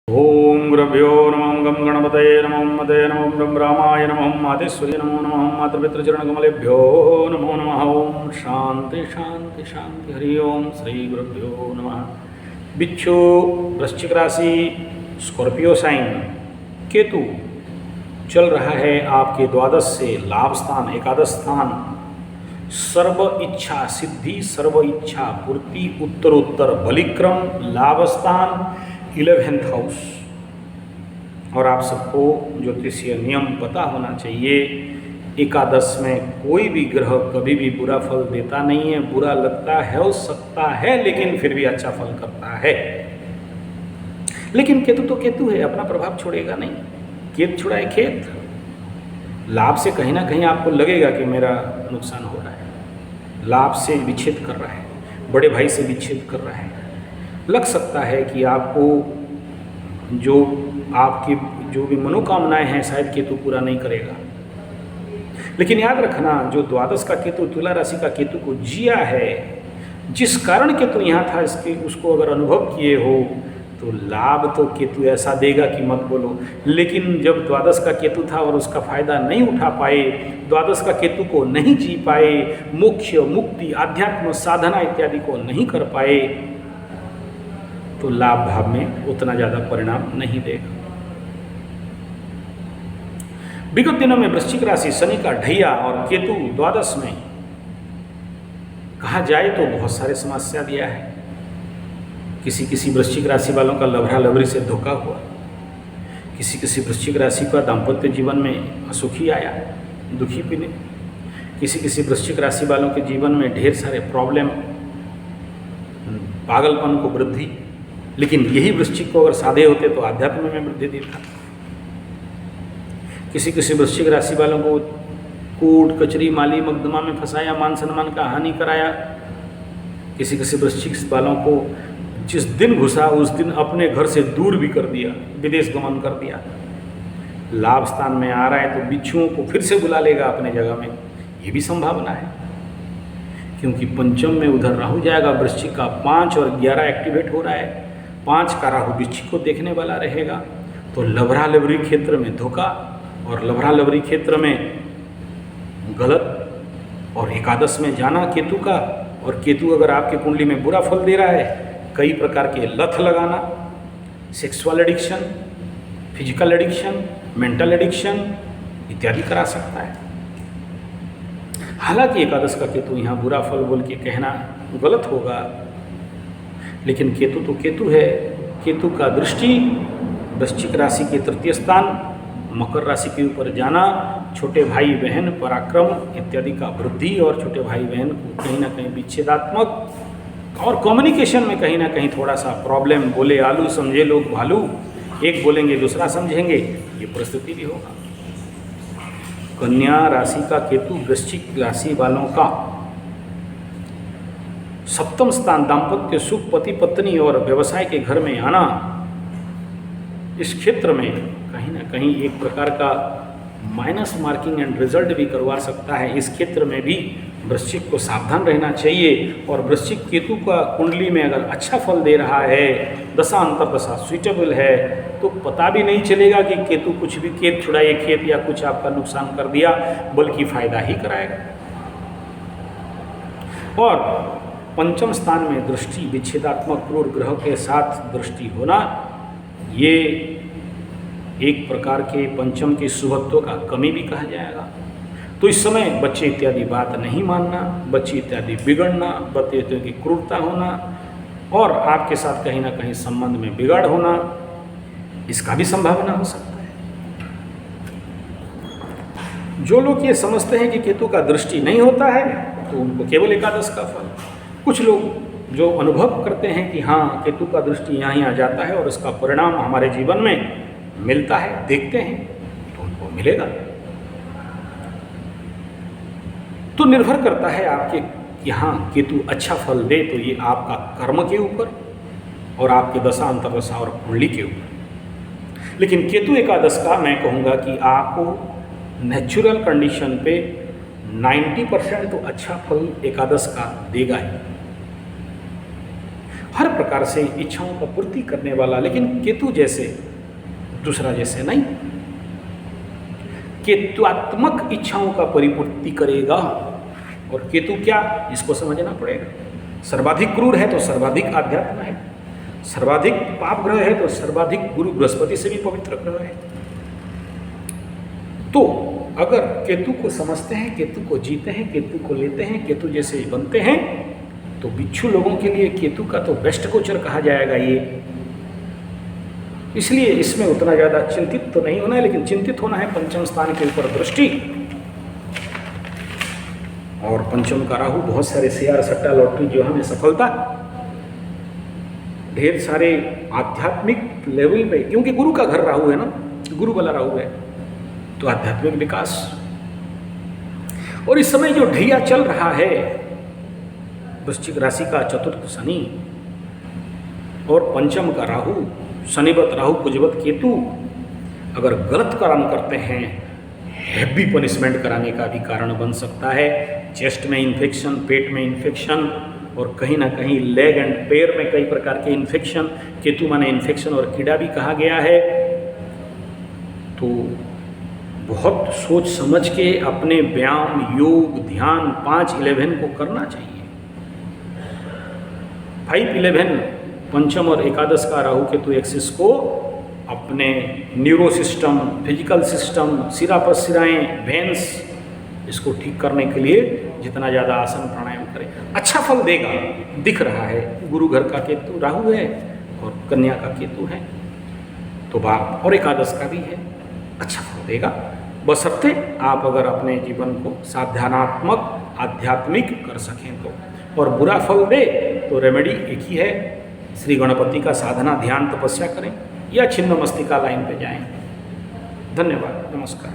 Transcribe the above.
ओम गुरुभ्यो नमः गं गणपतये नमः मदे नमः गं रामाय नमः मातेश्वरी नमो नमः मातृपितृचरणकमलेभ्यो नमो नमः। ओम शांति शांति शांति हरि ओम श्री गुरुभ्यो नमः। बिच्छू वृश्चिक राशि स्कॉर्पियो साइन केतु चल रहा है आपके द्वादश से लाभ स्थान एकादश स्थान सर्व इच्छा सिद्धि सर्व इच्छा पूर्ति उत्तरोत्तर बलिक्रम लाभ स्थान 11th हाउस। और आप सबको ज्योतिषीय नियम पता होना चाहिए, एकादश में कोई भी ग्रह कभी भी बुरा फल देता नहीं है। बुरा लगता है हो सकता है लेकिन फिर भी अच्छा फल करता है। लेकिन केतु तो केतु है, अपना प्रभाव छोड़ेगा नहीं। केत छुड़ाए खेत। लाभ से कहीं ना कहीं आपको लगेगा कि मेरा नुकसान हो रहा है, लाभ से विच्छेद कर रहा है, बड़े भाई से विच्छेद कर रहा है। लग सकता है कि आपको जो आपकी जो भी मनोकामनाएं हैं शायद केतु पूरा नहीं करेगा। लेकिन याद रखना, जो द्वादश का केतु तुला राशि का केतु को जिया है, जिस कारण केतु यहाँ था इसके उसको अगर अनुभव किए हो तो लाभ तो केतु ऐसा देगा कि मत बोलो। लेकिन जब द्वादश का केतु था और उसका फायदा नहीं उठा पाए, द्वादश का केतु को नहीं जी पाए, मोक्ष मुक्ति आध्यात्म साधना इत्यादि को नहीं कर पाए, तो लाभ भाव में उतना ज़्यादा परिणाम नहीं देगा। विगत दिनों में वृश्चिक राशि शनि का ढैया और केतु द्वादश में कहा जाए तो बहुत सारे समस्या दिया है। किसी वृश्चिक राशि वालों का लवरा लवरी से धोखा हुआ, किसी वृश्चिक राशि का दाम्पत्य जीवन में असुखी आया, दुखी पीने, किसी वृश्चिक राशि वालों के जीवन में ढेर सारे प्रॉब्लम, पागलपन को वृद्धि। लेकिन यही वृश्चिक को अगर साधे होते तो आध्यात्म में वृद्धि देता। किसी वृश्चिक राशि वालों को कोर्ट कचहरी माली मुकदमा में फंसाया, मान सम्मान का हानि कराया। किसी वृश्चिक वालों को जिस दिन घुसा उस दिन अपने घर से दूर भी कर दिया, विदेश गमन कर दिया। लाभ स्थान में आ रहा है तो बिच्छुओं को फिर से बुला लेगा अपने जगह में, ये भी संभावना है। क्योंकि पंचम में उधर राहु जाएगा, वृश्चिक का 5 और 11 एक्टिवेट हो रहा है। 5 का राहु वृश्चिक को देखने वाला रहेगा, तो लवरा लवरी क्षेत्र में धोखा और लवरा लवरी क्षेत्र में गलत और एकादश में जाना केतु का। और केतु अगर आपके कुंडली में बुरा फल दे रहा है, कई प्रकार के लथ लगाना, sexual addiction, physical addiction, mental addiction इत्यादि करा सकता है। हालांकि एकादश का केतु यहाँ बुरा फल बोल के कहना गलत होगा, लेकिन केतु तो केतु है। केतु का दृष्टि वृश्चिक राशि के तृतीय स्थान मकर राशि के ऊपर जाना, छोटे भाई बहन पराक्रम इत्यादि का वृद्धि और छोटे भाई बहन को कहीं ना कहीं विच्छेदात्मक और कम्युनिकेशन में कहीं ना कहीं थोड़ा सा प्रॉब्लम, बोले आलू समझे लोग भालू, एक बोलेंगे दूसरा समझेंगे, ये परिस्थिति भी होगा। कन्या राशि का केतु वृश्चिक राशि वालों का सप्तम स्थान दाम्पत्य सुख, पति पत्नी और व्यवसाय के घर में आना, इस क्षेत्र में कहीं ना कहीं एक प्रकार का माइनस मार्किंग एंड रिजल्ट भी करवा सकता है। इस क्षेत्र में भी वृश्चिक को सावधान रहना चाहिए। और वृश्चिक केतु का कुंडली में अगर अच्छा फल दे रहा है, दशा अंतर्दशा स्विटेबल है, तो पता भी नहीं चलेगा कि केतु कुछ भी खेत छुड़ाए खेत या कुछ आपका नुकसान कर दिया, बल्कि फायदा ही कराएगा। और पंचम स्थान में दृष्टि विच्छेदात्मक क्रूर ग्रह के साथ दृष्टि होना, ये एक प्रकार के पंचम के शुभत्व का कमी भी कहा जाएगा। तो इस समय बच्चे इत्यादि बात नहीं मानना, बच्चे इत्यादि बिगड़ना, बच्चे इत्यादि की क्रूरता होना और आपके साथ कहीं ना कहीं संबंध में बिगाड़ होना, इसका भी संभावना हो सकता है। जो लोग ये समझते हैं कि केतु का दृष्टि नहीं होता है तो उनको केवल एकादश का फल। कुछ लोग जो अनुभव करते हैं कि हाँ केतु का दृष्टि यहाँ आ जाता है और इसका परिणाम हमारे जीवन में मिलता है, देखते हैं, तो उनको मिलेगा। तो निर्भर करता है आपके यहाँ केतु अच्छा फल दे तो ये आपका कर्म के ऊपर और आपके दशा अंतर्दशा और कुंडली के ऊपर। लेकिन केतु एकादश का मैं कहूँगा कि आपको नेचुरल कंडीशन पे 90% तो अच्छा फल एकादश का देगा ही। हर प्रकार से इच्छाओं का पूर्ति करने वाला, लेकिन केतु जैसे, दूसरा जैसे नहीं। केतुआत्मक इच्छाओं का परिपूर्ति करेगा। और केतु क्या, इसको समझना पड़ेगा। सर्वाधिक क्रूर है तो सर्वाधिक आध्यात्म है, सर्वाधिक पाप ग्रह है तो सर्वाधिक गुरु बृहस्पति से भी पवित्र ग्रह है। तो अगर केतु को समझते हैं, केतु को जीते हैं, केतु को लेते हैं, केतु जैसे बनते हैं, तो बिच्छू लोगों के लिए केतु का तो बेस्ट गोचर कहा जाएगा ये। इसलिए इसमें उतना ज़्यादा चिंतित तो नहीं होना है, लेकिन चिंतित होना है पंचम स्थान के ऊपर दृष्टि। और पंचम का राहु, बहुत सारे शेयर सट्टा लॉटरी जो हमें सफलता, ढेर सारे आध्यात्मिक लेवल पे, क्योंकि गुरु का घर राहु है ना, गुरु वाला राहु है, तो आध्यात्मिक विकास। और इस समय जो ढैया चल रहा है, वृश्चिक राशि का चतुर्थ शनि और पंचम का राहु, शनिवत राहु कुजवत केतु, अगर गलत कर्म करते हैं, हैवी पनिशमेंट कराने का भी कारण बन सकता है। चेस्ट में इन्फेक्शन, पेट में इन्फेक्शन, और कहीं ना कहीं लेग एंड पैर में कई प्रकार के इन्फेक्शन। केतु माने इन्फेक्शन और कीड़ा भी कहा गया है। तो बहुत सोच समझ के अपने व्यायाम, योग, ध्यान 5-11 को करना चाहिए। 5-11 पंचम और एकादश का राहु केतु एक्सिस को अपने न्यूरो सिस्टम, फिजिकल सिस्टम, सिरा पर सिराएं, वेन्स, इसको ठीक करने के लिए जितना ज़्यादा आसन प्राणायाम करें, अच्छा फल देगा। दिख रहा है गुरु घर का केतु राहु है और कन्या का केतु है, तो बाप और एकादश का भी है, अच्छा फल देगा। बशर्ते आप अगर अपने जीवन को साधनात्मक, आध्यात्मिक कर सकें तो। और बुरा फल दे तो रेमेडी एक ही है, श्री गणपति का साधना, ध्यान, तपस्या करें या छिन्न मस्तिका लाइन पे जाएं। धन्यवाद, नमस्कार।